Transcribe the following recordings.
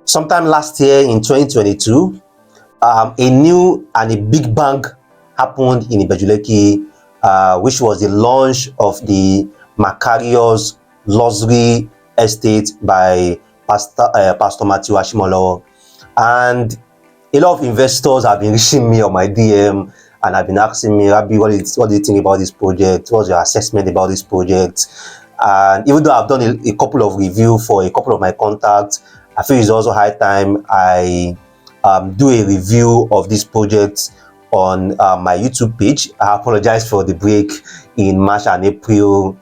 Sometime last year in 2022, a new and a big bang happened in Ibeju-Lekki, which was the launch of the Makarios Luxury Estate by Pastor Matthew Ashimolowo. And a lot of investors have been reaching me on my DM and have been asking me, Rabbi, what do you think about this project? What's your assessment about this project? And even though I've done a couple of reviews for a couple of my contacts, I feel it's also high time I do a review of this project on my YouTube page. I apologize for the break in March and April.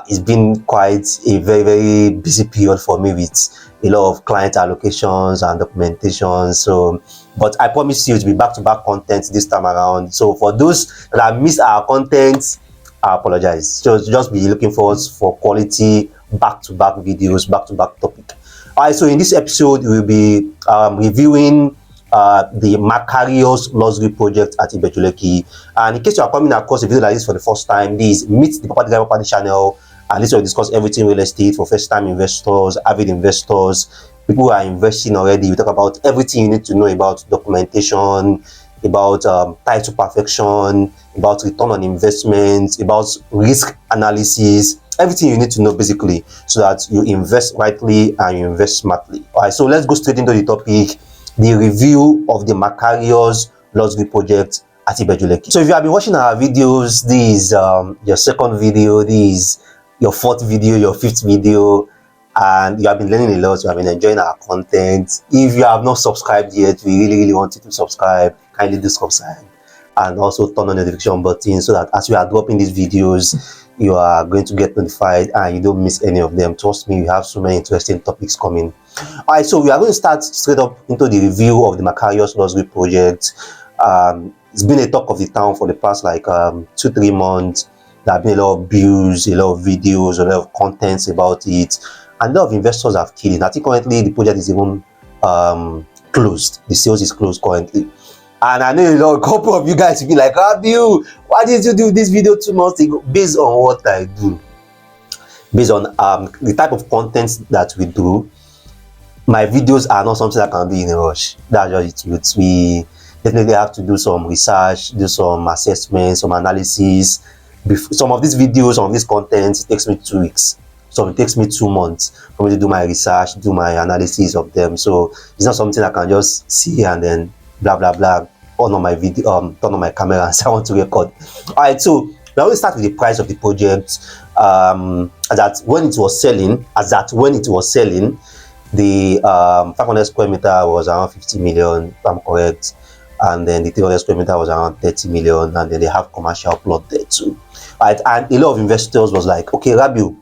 It's been quite a very, very busy period for me with a lot of client allocations and documentation. So, but I promise you to be back-to-back content this time around. So for those that have missed our content, I apologize. So just be looking forward for quality back-to-back videos, back-to-back topic. All right, so in this episode, we'll be reviewing the Makarios Luxury project at Ibeju-Lekki. And in case you are coming across a video like this for the first time, please meet the Property channel, and this will discuss everything real estate for first-time investors, avid investors, people who are investing already. We talk about everything you need to know about documentation, about title perfection, about return on investment, about risk analysis, everything you need to know basically, so that you invest rightly and you invest smartly. All right, so let's go straight into the topic, the review of the Makarios Luxury project at Ibeju-Lekki. So if you have been watching our videos, this is your second video, this is your fourth video, your fifth video, and you have been learning a lot, you have been enjoying our content. If you have not subscribed yet, we really want you to subscribe. Kindly do subscribe and also turn on the notification button so that as we are dropping these videos, you are going to get notified and you don't miss any of them. Trust me, we have so many interesting topics coming. All right, so we are going to start straight up into the review of the Makarios Luxury project. It's been a talk of the town for the past like 2-3 months. There have been a lot of views, a lot of videos, a lot of contents about it, and a lot of investors have killed it. I think currently the project is even closed. The sales is closed currently. And I know a couple of you guys will be like, Rabbi, why did you do this video 2 months ago? Based on what I do, based on the type of content that we do, my videos are not something I can do in a rush. That's just it. We definitely have to do some research, do some assessment, some analysis. Some of these videos, some of this content, it takes me 2 weeks. So it takes me 2 months for me to do my research, do my analysis of them. So it's not something I can just see and then blah blah blah on my video, turn on my camera and say I want to record. All right, so we always start with the price of the project. That when it was selling, the 500 square meter was around 50 million, if I'm correct, and then the 300 square meter was around 30 million, and then they have commercial plot there too. All right, and a lot of investors was like, okay, Rabiu,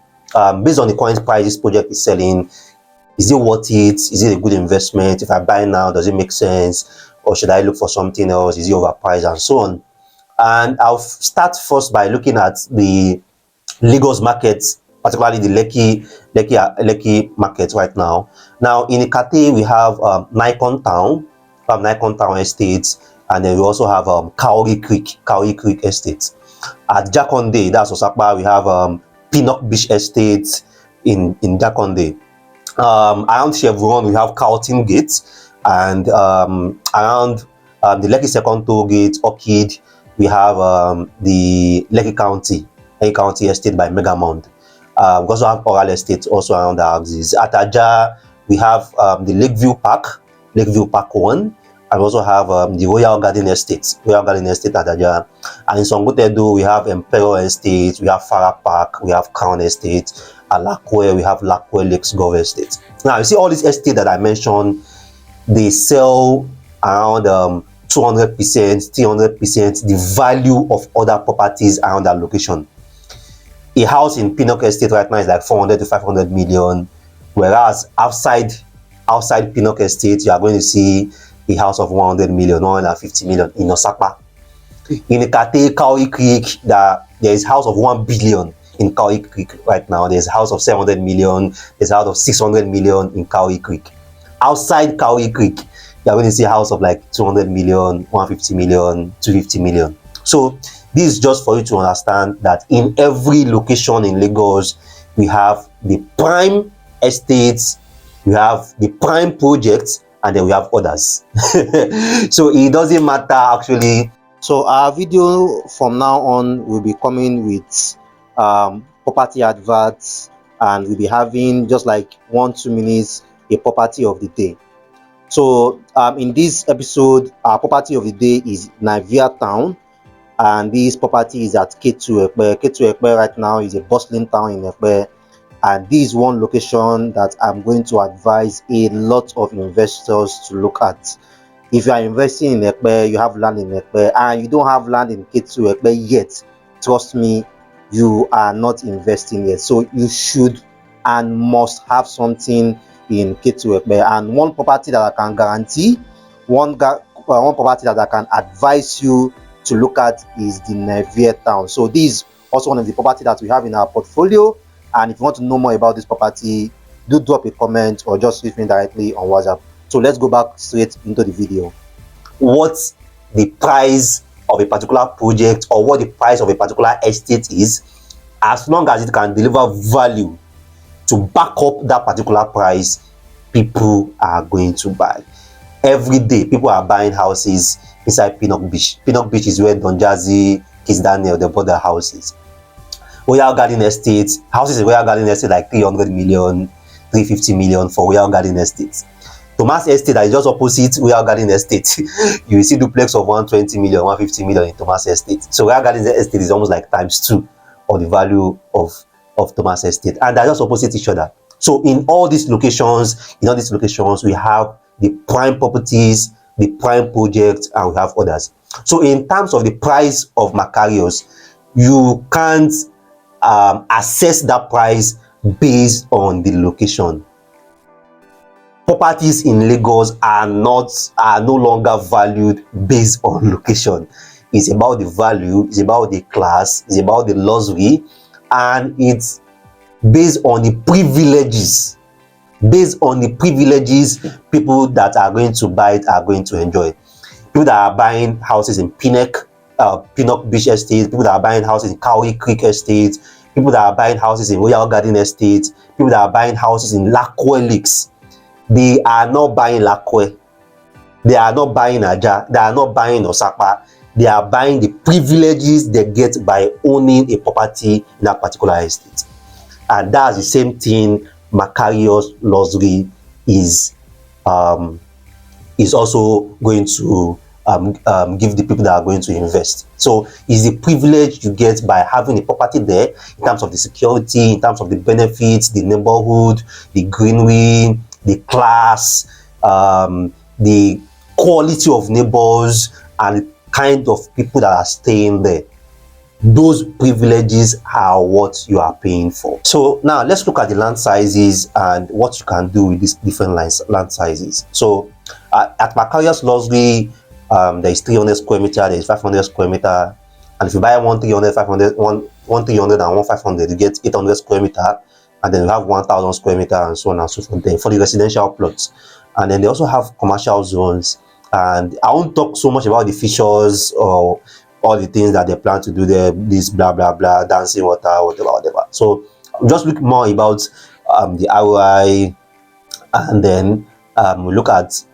based on the current price this project is selling, is it worth it? Is it a good investment? If I buy now, does it make sense? Or should I look for something else? Is it overpriced? And so on. And I'll start first by looking at the Lagos market, particularly the Lekki market right now. Now in Ikate, we have Nikon Town, Estates, and then we also have Kaori Creek Estate. At Jakonde, that's Osapa, we have Pinnock Beach Estate in Jakonde. Around Chevron, we have Carlton Gate, and around the Lekki Second Toll Gate, Orchid, we have the Lekki County Estate by Megamount. We also have Oral Estate also around the houses. At Aja, we have the Lakeview Park 1, and we also have the Royal Garden Estate at Aja. And in Songotedo, we have Imperial Estate, we have Farah Park, we have Crown Estate. At Lakwe, we have Lakwe Lakes Golf Estate. Now, you see all these estates that I mentioned, they sell around 200%, 300% the value of other properties around that location. A house in Pinnock Estate right now is like 400 to 500 million, whereas outside Pinnock Estate, you are going to see a house of 100 million, 150 million in Osapa. In Ikate, Kauri Creek, there is a house of 1 billion in Kauri Creek right now. There's a house of 700 million, there's a house of 600 million in Kauri Creek. Outside Kauri Creek, you're going to see a house of like 200 million, 150 million, 250 million. So this is just for you to understand that in every location in Lagos, we have the prime estates we have the prime projects, and then we have others. So it doesn't matter actually. So our video from now on will be coming with property adverts, and we'll be having just like 1-2 minutes a property of the day. So in this episode, our property of the day is Navia Town, and this property is at K2 Ekpe. K2 Ekpe right now is a bustling town in Ekpe, and this is one location that I'm going to advise a lot of investors to look at. If you are investing in Ekpe, you have land in Ekpe, and you don't have land in K2 Ekpe yet, trust me, you are not investing yet. So you should and must have something in K2 Ekpe. And one property that I can guarantee, one property that I can advise you to look at is the Navia Town. So this is also one of the property that we have in our portfolio. And if you want to know more about this property, do drop a comment or just reach me directly on WhatsApp. So let's go back straight into the video. What the price of a particular project or what the price of a particular estate is, as long as it can deliver value to back up that particular price, people are going to buy. Every day, people are buying houses inside Pinnock Beach. Pinnock Beach is where Don Jazzy, Kiss Daniel, they bought their houses. Royal Garden Estate, houses in Royal Garden Estate like 300 million, 350 million for Royal Garden Estate. Thomas Estate, that is just opposite Royal Garden Estate. You will see duplex of 120 million, 150 million in Thomas Estate. So Royal Garden Estate is almost like ×2 of the value of Thomas Estate. And they're just opposite each other. So in all these locations, we have the prime properties, the prime projects, and we have others. So in terms of the price of Makarios, you can't assess that price based on the location. Properties in Lagos are no longer valued based on location. It's about the value, it's about the class, it's about the luxury, and it's based on the privileges. Based on the privileges people that are going to buy it are going to enjoy. People that are buying houses in Pinnock Beach Estate, people that are buying houses in Cowrie Creek Estate, people that are buying houses in Royal Garden Estate, people that are buying houses in Lakwe Lakes, they are not buying Lakwe, they are not buying Aja, they are not buying Osapa, they are buying the privileges they get by owning a property in that particular estate. And that's the same thing Makarios Luxury is also going to give the people that are going to invest. So it's the privilege you get by having a property there in terms of the security, in terms of the benefits, the neighborhood, the greenery, the class, the quality of neighbors, and the kind of people that are staying there. Those privileges are what you are paying for. So now let's look at the land sizes and what you can do with these different land sizes. So at Makarios Luxury, there is 300 square meter, there is 500 square meter, and if you buy one 300, 500, one 300 and one 500, you get 800 square meter, and then you have 1000 square meter, and so on and so forth there for the residential plots. And then they also have commercial zones, and I won't talk so much about the features or all the things that they plan to do there, this blah blah blah, dancing water, whatever. So just look more about the ROI, and then we look at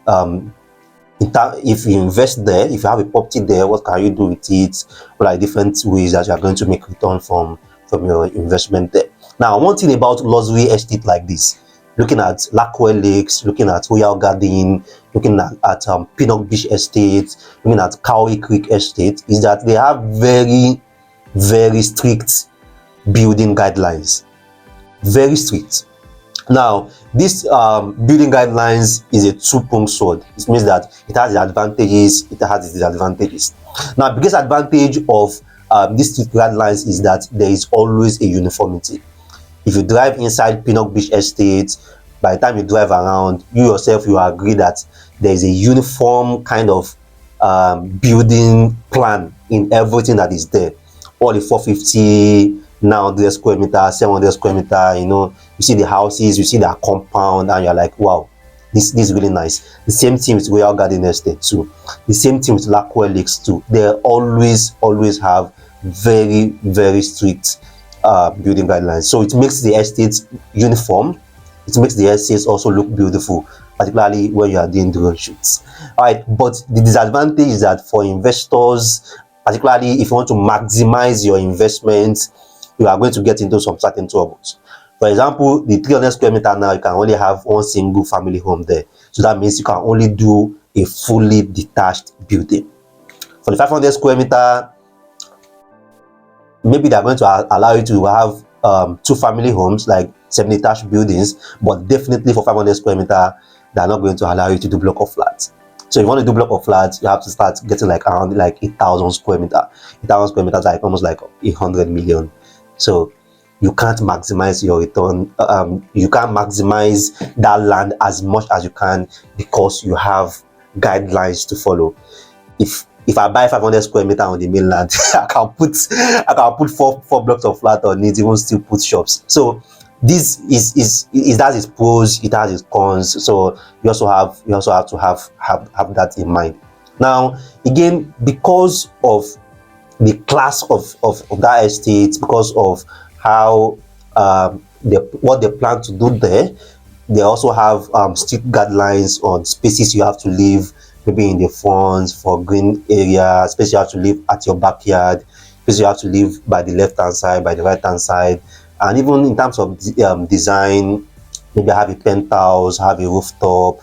if you invest there, if you have a property there, what can you do with it? What are different ways that you are going to make return from your investment there? Now, one thing about luxury estate like this, looking at Lakwe Lakes, looking at Royal Garden, looking at Pinnock Beach Estate, looking at Cowrie Creek Estate, is that they have very, very strict building guidelines. Very strict. Now, this building guidelines is a two-pronged sword. It means that it has the advantages, it has the disadvantages. Now, the biggest advantage of these strict guidelines is that there is always a uniformity. If you drive inside Pinnock Beach Estate, by the time you drive around, you yourself, you agree that there is a uniform kind of building plan in everything that is there. All the 450, now 100 square meter, 700 square meter, you see the houses, you see their compound, and you're like, wow, this is really nice. The same thing with Royal Garden Estate too. The same thing with Lakwe Lakes too. They always have very, very strict building guidelines. So it makes the estate uniform, It makes the estates also look beautiful, particularly when you are doing drone shoots. All right, but the disadvantage is that for investors, particularly if you want to maximize your investment, you are going to get into some certain troubles. For example, the 300 square meter now, you can only have one single family home there. So that means you can only do a fully detached building. For the 500 square meter, maybe they're going to allow you to have two family homes, like semi-detached buildings, but definitely for 500 square meter, they're not going to allow you to do block of flats. So if you want to do block of flats, you have to start getting like around like 8,000 square meter. 8,000 square meters, like almost like 100 million. So you can't maximize your return. You can't maximize that land as much as you can because you have guidelines to follow. If I buy 500 square meter on the mainland, I can put four blocks of flat on it, even still put shops. So this is it has its pros, it has its cons. So you also have to have that in mind. Now again, because of the class of that estate, because of how what they plan to do there, they also have strict guidelines on spaces you have to leave, maybe in the front for green area, space you have to live at your backyard, space you have to live by the left hand side, by the right hand side, and even in terms of design, maybe have a penthouse, have a rooftop,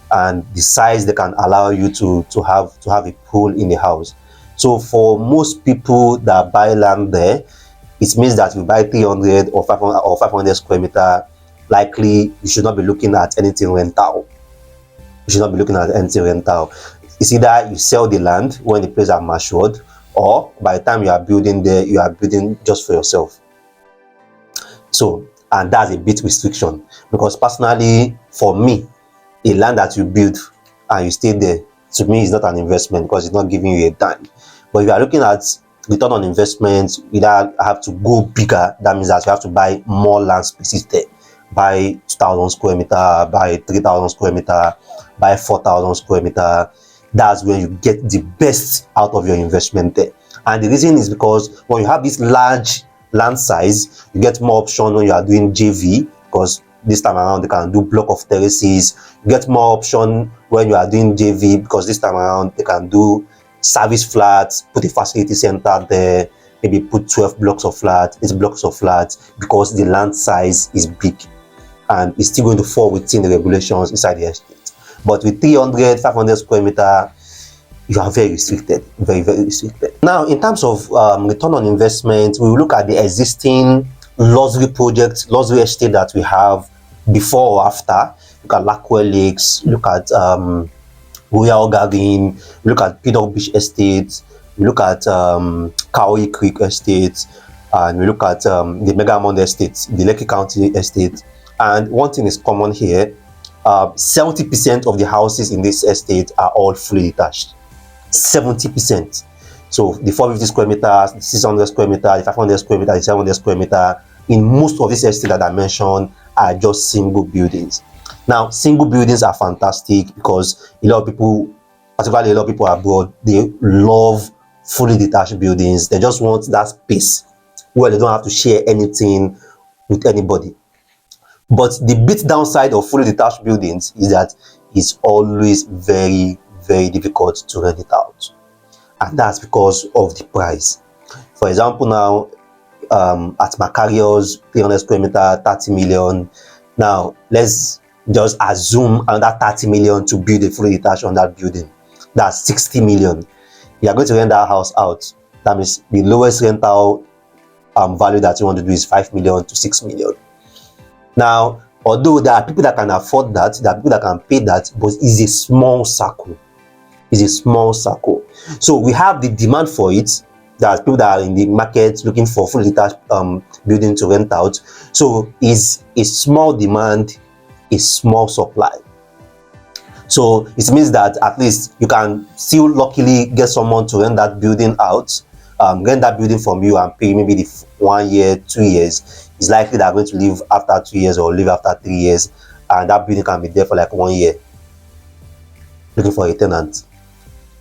and the size they can allow you to have a pool in the house. So for most people that buy land there, it means that you buy 300 or 500 square meter, likely you should not be looking at anything rental. You should not be looking at anything rental. It's either you sell the land when the place are matured, or by the time you are building there, you are building just for yourself. So, and that's a bit restriction, because personally, for me, a land that you build and you stay there, to me, is not an investment because it's not giving you a dime. But if you are looking at return on investment, you either have to go bigger. That means that you have to buy more land spaces there. Buy 2,000 square meter, buy 3,000 square meter, buy 4,000 square meter. That's when you get the best out of your investment there. And the reason is because when you have this large land size, you get more option when you are doing JV, because this time around they can do block of terraces. You get more option when you are doing JV, because this time around they can do service flats, put a facility center there, maybe put 12 blocks of flats, 8 blocks of flats, because the land size is big and it's still going to fall within the regulations inside the estate. But with 300, 500 square meter, you are very restricted, very, very restricted. Now, in terms of return on investment, we will look at the existing luxury projects, luxury estate that we have before or after. Look at Lackwell Lakes, look at Royal Garden, look at Pedal Beach Estate, we look at Cowee Creek Estate, and we look at the Megamond Estate, the Lekki County Estate. And one thing is common here: 70% of the houses in this estate are all fully detached. 70%. So the 450 square meters, the 600 square meter, the 500 square meter, the 700 square meter, in most of these estates that I mentioned, are just single buildings. Now, single buildings are fantastic because a lot of people, particularly a lot of people abroad, they love fully detached buildings. They just want that space where they don't have to share anything with anybody. But the bit downside of fully detached buildings is that it's always very, very difficult to rent it out. And that's because of the price. For example, now at Makarios, 300 square meter, 30 million. Now, let's just assume another 30 million to build a fully detached on that building. That's 60 million. You are going to rent that house out. That means the lowest rental value that you want to do is 5 million to 6 million. Now, although there are people that can afford that, there are people that can pay that, but it's a small circle. It's a small circle. So we have the demand for it. There are people that are in the market looking for fully detached building to rent out. So it's a small demand, a small supply. So it means that at least you can still luckily get someone to rent that building out, rent that building from you and pay maybe the 1 year, 2 years. It's likely they're going to leave after 2 years or leave after 3 years, and that building can be there for like 1 year looking for a tenant.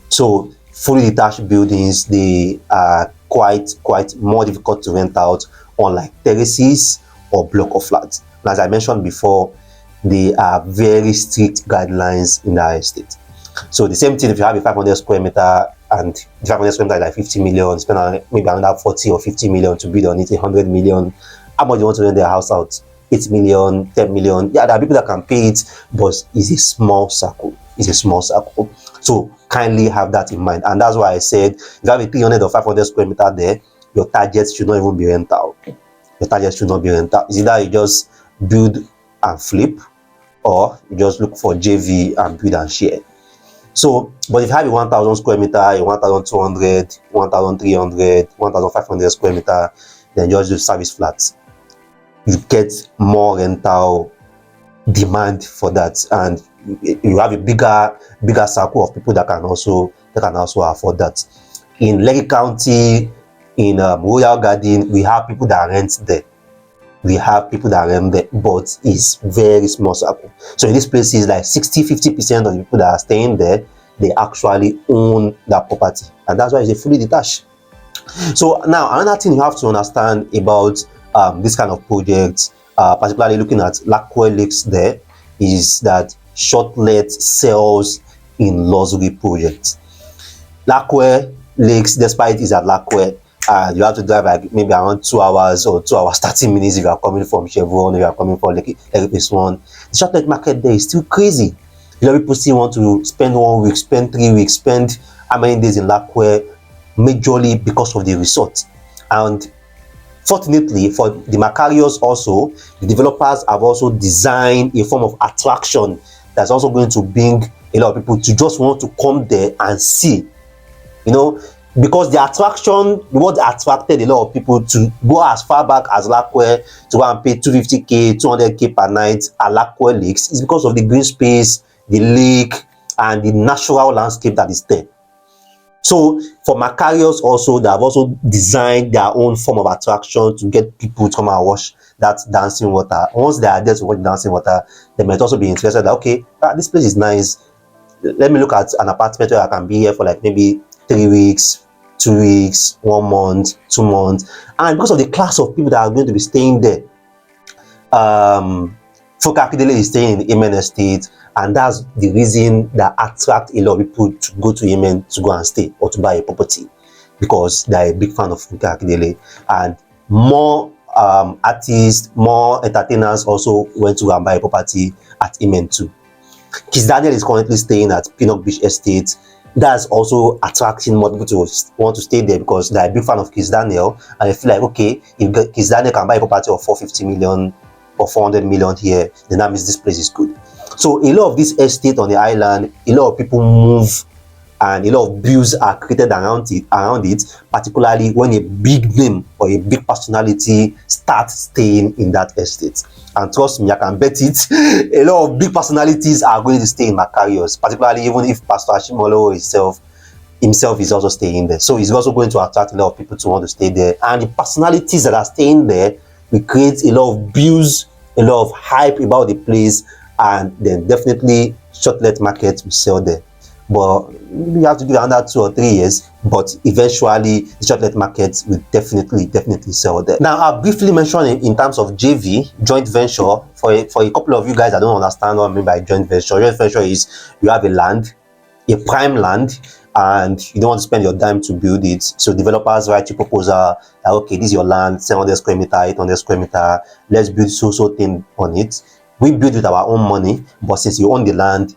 So fully detached buildings, they are quite more difficult to rent out, unlike terraces or block of flats. And as I mentioned before, there are very strict guidelines in that estate. So the same thing, if you have a 500 square meter and the 500 square meter is like 50 million, spend on maybe another 40 or 50 million to build on it, 100 million. How much do you want to rent their house out? 8 million, 10 million. Yeah, there are people that can pay it, but it's a small circle. It's a small circle. So kindly have that in mind. And that's why I said, if you have a 300 or 500 square meter there, your target should not even be rental. Your target should not be rental. It's either you just build and flip, or you just look for JV and build and share. So, but if you have a 1,000 square meter, a 1,200, 1,300, 1,500 square meter, then just do service flats. You get more rental demand for that, and you have a bigger circle of people that can also afford that. In Lekki County, in Royal Garden, we have people that rent there. But it's very small circle. So in these places, like 60-50% of the people that are staying there, they actually own that property, and that's why it's fully detached. So now another thing you have to understand about this kind of projects, particularly looking at Lakwe Lakes, there is that short-let sells in luxury projects. Lakwe Lakes, despite it is at Lakwe, you have to drive like maybe around 2 hours or 2 hours 30 minutes if you are coming from Chevron, if you are coming from Lekki Phase 1. The short-let market there is still crazy. A lot of people still want to spend 1 week, spend 3 weeks, spend how many days in Lakwe, majorly because of the resort. And fortunately for the Makarios also, the developers have also designed a form of attraction that's also going to bring a lot of people to just want to come there and see, you know, because the attraction, what attracted a lot of people to go as far back as Lakwe to go and pay 250k, 200k per night at Lakwe Lakes is because of the green space, the lake, and the natural landscape that is there. So for Makarios also, they have also designed their own form of attraction to get people to come and watch that dancing water. Once they are there to watch dancing water, they might also be interested that, okay, this place is nice. Let me look at an apartment where I can be here for like maybe 3 weeks, 2 weeks, 1 month, 2 months. And because of the class of people that are going to be staying there, Akindele is staying in the Amen Estate, and that's the reason that attract a lot of people to go to Yemen to go and stay or to buy a property, because they're a big fan of Akindele. And more artists, more entertainers also went to go and buy a property at Yemen too. Kiss Daniel is currently staying at Pinnock Beach Estate. That's also attracting more people to want to stay there because they're a big fan of Kiss Daniel, and they feel like, okay, if Kiss Daniel can buy a property of 450 million or 400 million here, then that means this place is good. So a lot of this estate on the island, a lot of people move, and a lot of views are created around it, particularly when a big name or a big personality starts staying in that estate. And trust me, I can bet it, a lot of big personalities are going to stay in Makarios, particularly even if Pastor Ashimolowo himself is also staying there. So he's also going to attract a lot of people to want to stay there. And the personalities that are staying there will create a lot of views, a lot of hype about the place, and then definitely short-let market will sell there. But you have to give another 2 or 3 years, but eventually the short-let market will definitely sell there. Now, I'll briefly mention in terms of JV, joint venture, for a couple of you guys that don't understand what I mean by joint venture. Joint venture is you have a land, a prime land, and you don't want to spend your time to build it. So developers write you proposal, like, okay, this is your land, 700 square meter, 800 square meter, let's build so thing on it. We build with our own money, but since you own the land,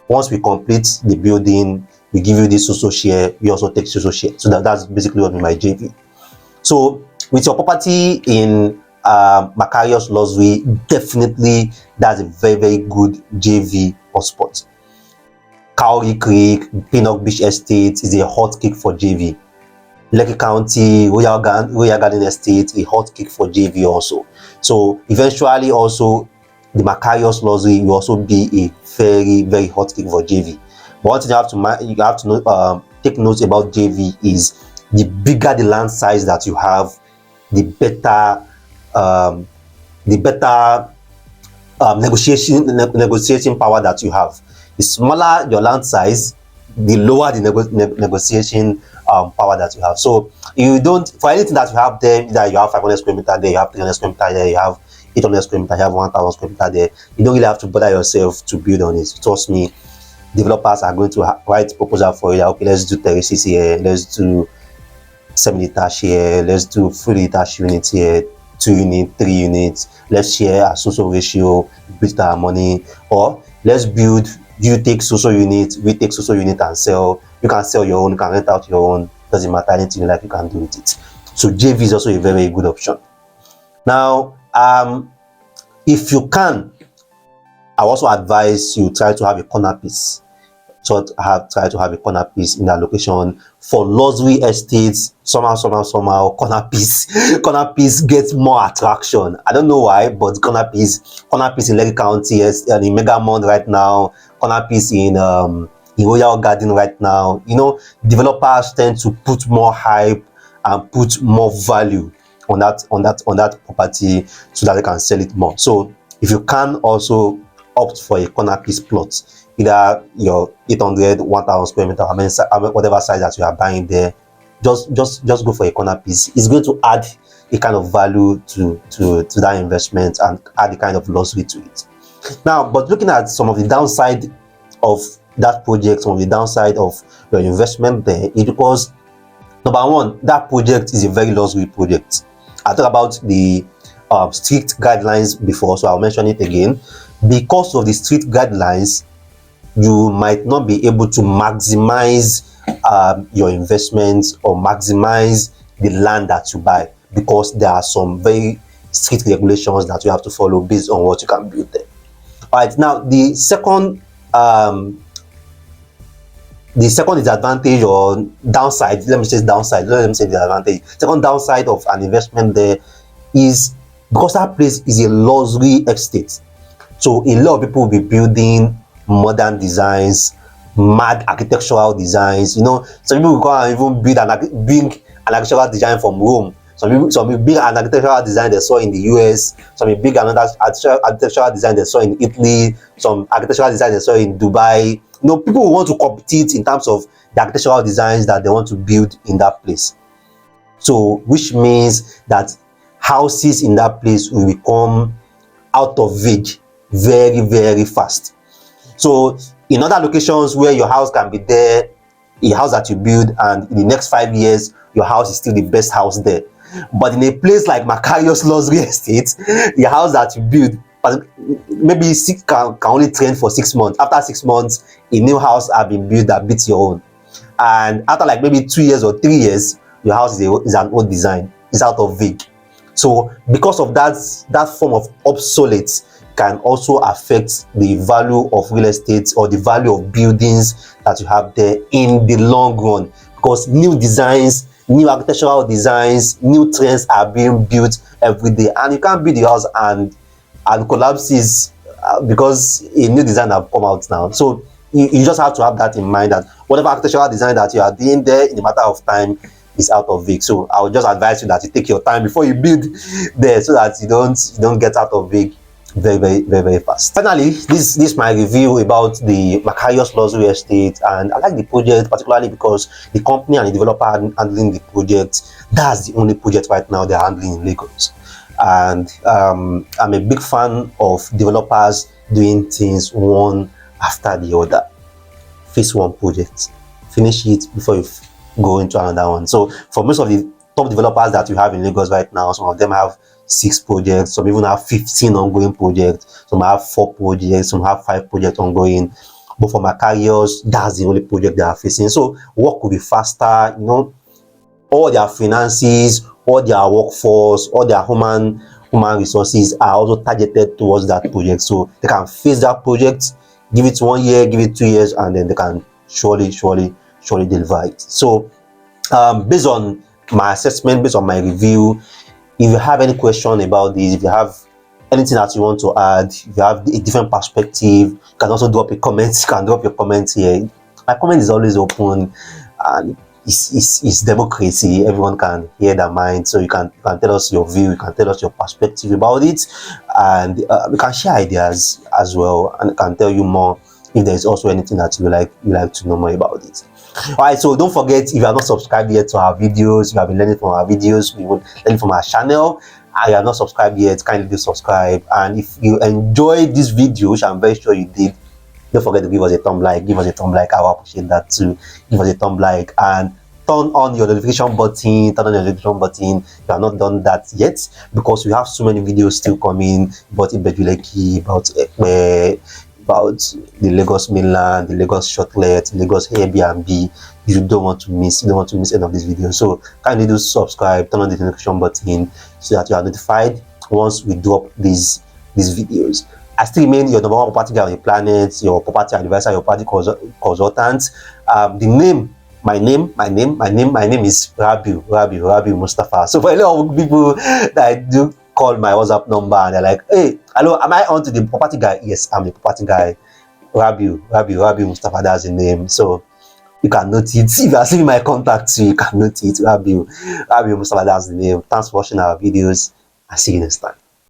once we complete the building, we give you this so share, we also take so share. So that's basically what we might JV. So with your property in Makarios Luxury, definitely that's a very good JV hotspot. Cowrie Creek, Pinnock Beach Estate is a hot kick for JV. Lekki County, Royal Garden Estate, a hot kick for JV also. So eventually also the Makarios Luxury will also be a very hot kick for JV. But one thing you have to know, take note about JV is the bigger the land size that you have, the better negotiating power that you have. The smaller your land size, the lower the negotiation power that you have. So you don't, for anything that you have there, that you have 500 square meter there, you have 300 square meter there, you have 800 square meter, you have 1,000 square meter there. You don't really have to bother yourself to build on it. Trust me, developers are going to write proposal for you. Okay, let's do terraces here, let's do semi-detached here, let's do fully detached units here, 2 units, 3 units, let's share a social ratio, build our money, or let's build, you take social unit, we take social unit and sell. You can sell your own, you can rent out your own, doesn't matter, anything you like, you can do with it. So JV is also a very good option. Now, if you can, I also advise you try to have a corner piece. So try to have a corner piece in that location. For luxury estates, somehow corner piece gets more attraction. I don't know why, but corner piece in Lekki County, yes, in Megamond right now, corner piece in Royal Garden right now. You know, developers tend to put more hype and put more value on that property so that they can sell it more. So if you can also opt for a corner piece plot, either your 800, 1,000 square meter, whatever size that you are buying there, just go for a corner piece. It's going to add a kind of value to that investment and add a kind of luxury to it. Now, but looking at some of the downside of that project, some of the downside of your investment there, is because number one, that project is a very luxury project. I talked about the strict guidelines before, so I'll mention it again. Because of the strict guidelines, you might not be able to maximize your investments or maximize the land that you buy, because there are some very strict regulations that you have to follow based on what you can build there. All right, now the second disadvantage or downside, let me say downside, let me say the advantage. Second downside of an investment there is because that place is a luxury estate. So a lot of people will be building modern designs, mad architectural designs. You know, some people will go and even build an architectural design from Rome. Some people build an architectural design they saw in the US. Some will build another architectural design they saw in Italy. Some architectural design they saw in Dubai. You know, people want to compete in terms of the architectural designs that they want to build in that place. So, which means that houses in that place will become out of reach very, very fast. So in other locations where your house can be there, a house that you build, and in the next 5 years your house is still the best house there, but in a place like Makarios Luxury Estate, the house that you build maybe can only trend for 6 months. After 6 months, a new house has been built that beats your own, and after like maybe 2 years or 3 years, your house is an old design, is out of reach. So because of that form of obsolete can also affect the value of real estate or the value of buildings that you have there in the long run, because new designs, new architectural designs, new trends are being built every day, and you can't build the house and collapses because a new design have come out now. So you just have to have that in mind, that whatever architectural design that you are doing there, in a matter of time, is out of reach. So I would just advise you that you take your time before you build there, so that you don't get out of reach very fast. Finally, this is my review about the Makarios Luxury Estate, and I like the project particularly because the company and the developer handling the project, that's the only project right now they're handling in Lagos. And I'm a big fan of developers doing things one after the other. Phase one project, finish it before you go into another one. So for most of the top developers that you have in Lagos right now, some of them have 6 projects, some even have 15 ongoing projects, some have 4 projects, some have 5 projects ongoing. But for Makarios, that's the only project they are facing. So work will be faster, you know, all their finances, all their workforce, all their human resources are also targeted towards that project. So they can face that project, give it 1 year, give it 2 years, and then they can surely deliver it. So based on my assessment, based on my review, if you have any question about this, if you have anything that you want to add, if you have a different perspective, you can also drop a comment. You can drop your comment here. My comment is always open, and it's democracy. Everyone can hear their mind, so you can tell us your view, you can tell us your perspective about it, and we can share ideas as well, and can tell you more if there is also anything that you like to know more about it. All right, so don't forget, if you are not subscribed yet to our videos, you have been learning from our videos, we will learn from our channel, you are not subscribed yet, kindly do subscribe. And if you enjoyed this video, which I'm very sure you did, don't forget to give us a thumb like. Give us a thumb like. I will appreciate that too. Give us a thumb like and turn on your notification button. Turn on your notification button if you have not done that yet, because we have so many videos still coming about Ibeju-Lekki, about the Lagos mainland, the Lagos shortlet, Lagos Airbnb. You don't want to miss. You don't want to miss any of these videos. So kindly do subscribe. Turn on the notification button so that you are notified once we drop these videos. I still remain your number one property guy on the planet, your property advisor, your property consultant. My name is Rabiu Mustafa. So for a lot of people that do call my WhatsApp number and they're like, hey, hello, am I on to the property guy? Yes, I'm the property guy. Rabiu Mustafa, that's the name. So you can note it. If you are seeing my contacts, you can note it. Rabiu Mustafa, that's the name. Thanks for watching our videos. I'll see you next time.